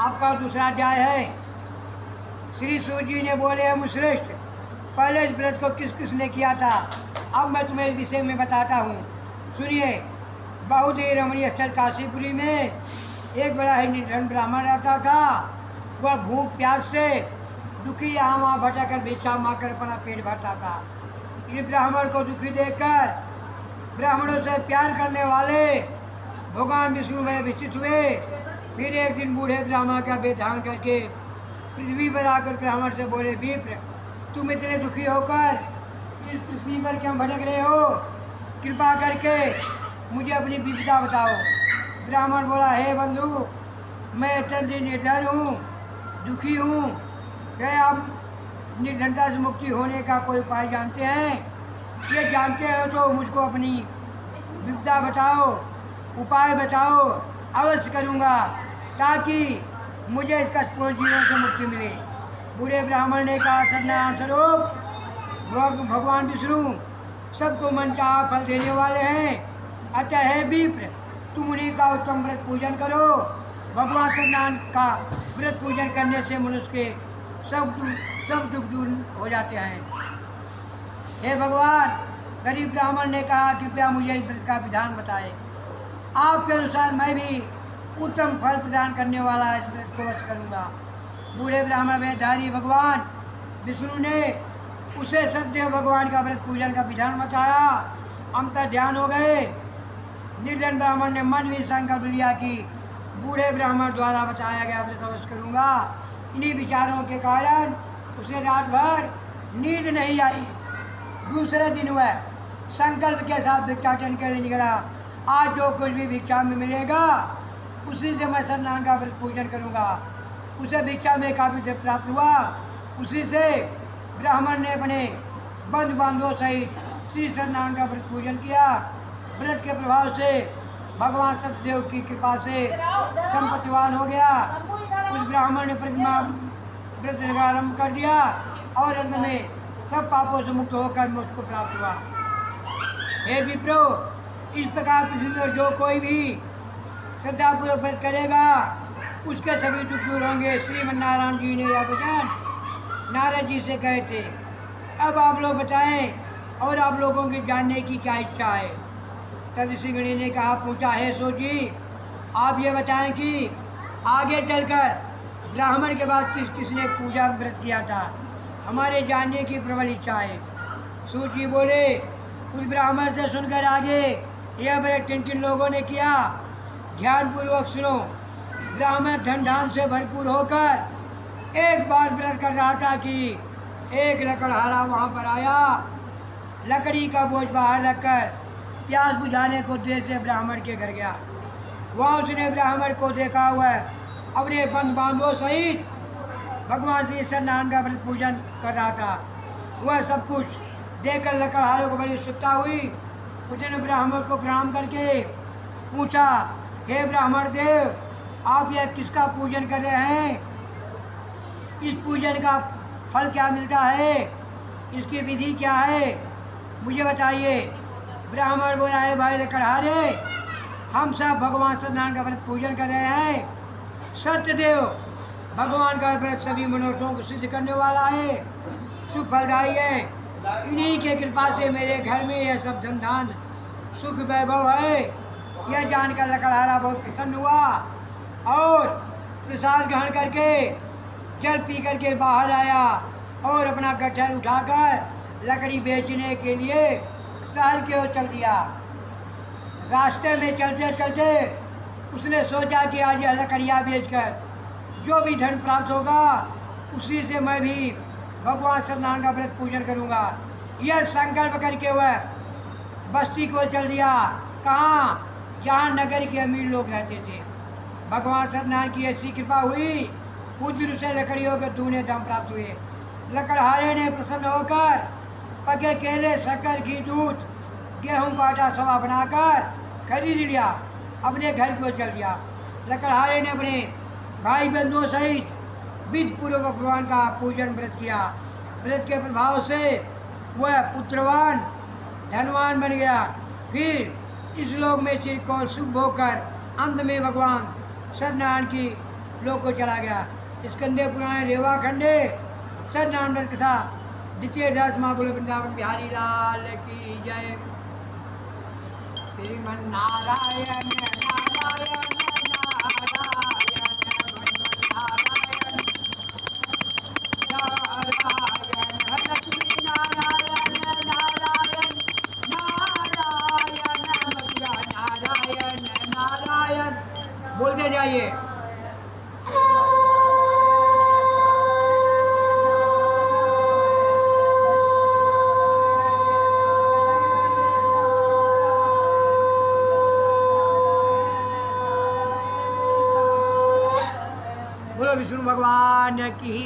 आपका दूसरा अध्याय है। श्री सूर्य जी ने बोले, मुश्रेष्ठ, पहले इस व्रत को किस किस ने किया था, अब मैं तुम्हें इस विषय में बताता हूँ, सुनिए। बहुत ही रमणीय स्थल काशीपुरी में एक बड़ा ही निर्धन ब्राह्मण रहता था। वह भूख प्यास से दुखी यहाँ वहाँ भटक कर भिक्षा मांगकर अपना पेट भरता था। इस ब्राह्मण को दुखी देखकर ब्राह्मणों से प्यार करने वाले भगवान विष्णु में विचित हुए। फिर एक दिन बूढ़े ब्राह्मण का वेश धारण करके पृथ्वी पर आकर ब्राह्मण से बोले, विप्र, तुम इतने दुखी होकर इस पृथ्वी पर क्यों भटक रहे हो? कृपा करके मुझे अपनी विपदा बताओ। ब्राह्मण बोला, हे बंधु, मैं अत्यंत निर्धन हूँ, दुखी हूँ। क्या आप निर्धनता से मुक्ति होने का कोई उपाय जानते हैं? ये जानते हो तो मुझको अपनी विपदा बताओ, उपाय बताओ, अवश्य करूँगा, ताकि मुझे इस कष्टपूर्ण जीवन से मुक्ति मिले। बूढ़े ब्राह्मण ने कहा, सत्यानारायण स्वरूप भगवान विष्णु सबको मनचाहा फल देने वाले हैं। अतः है विप्र, तुम उन्हीं का उत्तम व्रत पूजन करो। भगवान सत्यनारायण का व्रत पूजन करने से मनुष्य के सब दुख दूर हो जाते हैं। हे भगवान, गरीब ब्राह्मण ने कहा, कृपया मुझे इस व्रत का विधान बताए। आपके अनुसार मैं भी उत्तम फल प्रदान करने वाला इस व्रत को वश करूँगा। बूढ़े ब्राह्मण वेदधारी भगवान विष्णु ने उसे सत्य भगवान का व्रत पूजन का विधान बताया। अंतर ध्यान हो गए। निर्धन ब्राह्मण ने मन में संकल्प लिया कि बूढ़े ब्राह्मण द्वारा बताया गया व्रत अवश्य करूँगा। इन्हीं विचारों के कारण उसे रात भर नींद नहीं आई। दूसरे दिन वह संकल्प के साथ भिक्षाटन के लिए निकला। आज जो कुछ भी भिक्षा में मिलेगा उसी से मैं सत्यनारायण का व्रत पूजन करूँगा। उसे भिक्षा में काफ़ी धन प्राप्त हुआ। उसी से ब्राह्मण ने अपने बंधु बांधवों सहित श्री सत्यनारायण का व्रत पूजन किया। व्रत के प्रभाव से भगवान सत्यदेव की कृपा से संपत्तिवान हो गया। उस ब्राह्मण ने प्रतिमा व्रत आरंभ कर दिया और अंत में सब पापों से मुक्त होकर मुझको प्राप्त हुआ। हे विप्रो, इस प्रकार पृथ्वी पर जो कोई भी श्रद्धापूर्वक व्रत करेगा उसके सभी दुख दूर होंगे। श्रीमन्नारायण जी ने यह वचन नारद जी से कहे थे। अब आप लोग बताएं, और आप लोगों की जानने की क्या इच्छा है? तब ऋषि गणी ने कहा, पूछा, है सो जी, आप ये बताएं कि आगे चलकर ब्राह्मण के बाद किसने पूजा व्रत किया था? हमारे जानने की प्रबल इच्छा है। सूत जी बोले, उस ब्राह्मण से सुनकर आगे यह व्रत किन किन लोगों ने किया, ध्यानपूर्वक सुनो। ब्राह्मण धन धान से भरपूर होकर एक बार व्रत कर रहा था कि एक लकड़हारा वहाँ पर आया। लकड़ी का बोझ बाहर रखकर प्यास बुझाने को देर से ब्राह्मण के घर गया। वहाँ उसने ब्राह्मण को देखा हुआ अपने बंधु बांधवों सहित भगवान श्री सत्यनारायण का व्रत पूजन कर रहा था। वह सब कुछ देखकर लकड़हारे को बड़ी उत्सुकता हुई। उसने ब्राह्मण को प्रणाम करके पूछा, हे ब्राह्मण देव, आप यह किसका पूजन कर रहे हैं? इस पूजन का फल क्या मिलता है? इसकी विधि क्या है? मुझे बताइए। ब्राह्मण बोला, है भाई लकड़हारे, हम सब भगवान सत्यनारायण का व्रत पूजन कर रहे हैं। सत्यदेव भगवान का व्रत सभी मनोरथों को सिद्ध करने वाला है, सुख फलदायी है। इन्हीं के कृपा से मेरे घर में यह सब धन धान सुख वैभव है। यह जानकर लकड़हारा बहुत प्रसन्न हुआ और प्रसाद ग्रहण करके जल पी करके बाहर आया और अपना गट्ठर उठाकर लकड़ी बेचने के लिए शहर की ओर चल दिया। रास्ते में चलते चलते उसने सोचा कि आज यह लकड़ियाँ बेचकर जो भी धन प्राप्त होगा उसी से मैं भी भगवान सत्यनारायण का व्रत पूजन करूँगा। यह संकल्प करके वह बस्ती को चल दिया। कहाँ? जहाँ नगर के अमीर लोग रहते थे। भगवान सत्यनारायण की ऐसी कृपा हुई, उस दिन उसे लकड़ियों के दूने दाम प्राप्त हुए। लकड़हारे ने प्रसन्न होकर पके केले, शक्कर, घी, दूध, गेहूं का आटा सवा बनाकर खरीद लिया, अपने घर को चल दिया। लकड़हारे ने अपने भाई बंधुओं सहित विधिपूर्वक भगवान का पूजन व्रत किया। व्रत के प्रभाव से वह पुत्रवान धनवान बन गया। फिर इस लोक में चिरकाल सुख भोग कर अंत में भगवान सत्यनारायण की लोक को चला गया। स्कंदे पुराणे रेवा खंडे सद नाम कथा द्वितीय दास माँ बोले वृंदावन बिहारी लाल की जय। श्रीमन नारायण नारायण बोलते जाइए। बोलो विष्णु भगवान की।